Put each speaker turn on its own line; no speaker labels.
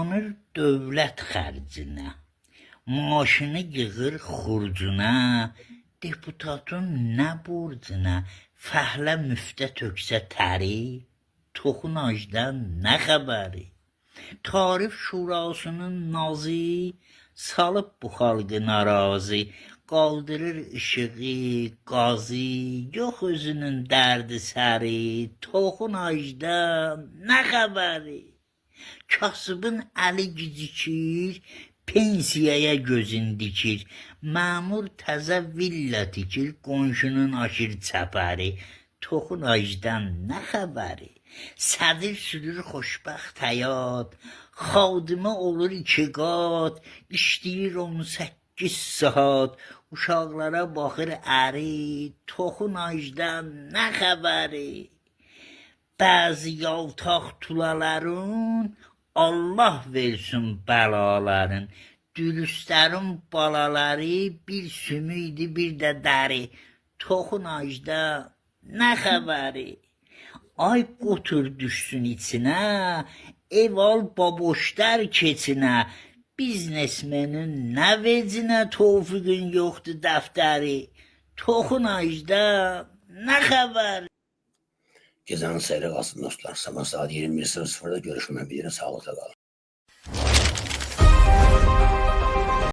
Dolanır dövlət xərcinə, maaşını yığır xurcuna, deputatın nə borcuna, fəhlə müftə töksə təri, toxun acdan nə xəbəri? Tarif şurasının nazı, salıb bu xalqı narazı, qaldırır işığı, qazı, yox özünün dərdi səri, toxun acdan nə xəbəri? Kasıbın əli gicikir, pensiyaya gözün dikir, məmur təzə villa tikir, qonşunun aşır çəpəri, toxun acdan nə xəbəri? Sədir sürür xoşbəxt həyat, xadimə olur 2 qat, işləyir 18 saat, uşaqlara baxır əri, toxun acdan nə xəbəri? Bəzi yaltaq tulaların, Allah versin bəlaların, dürüstlərin balaları, bir sümüydü, bir də dəri, toxun acdan nə xəbəri? Ay qotur düşsün içinə, ev al baboşlar keçinə, biznesmenin nə vecinə, tofiqin yoxdur dəftəri, toxun acdan nə xəbəri?
Gecənin seyri qalsın dostlar. Sabah saat 21:00'da görüşmək bilirəm. Sağlıqla qalın.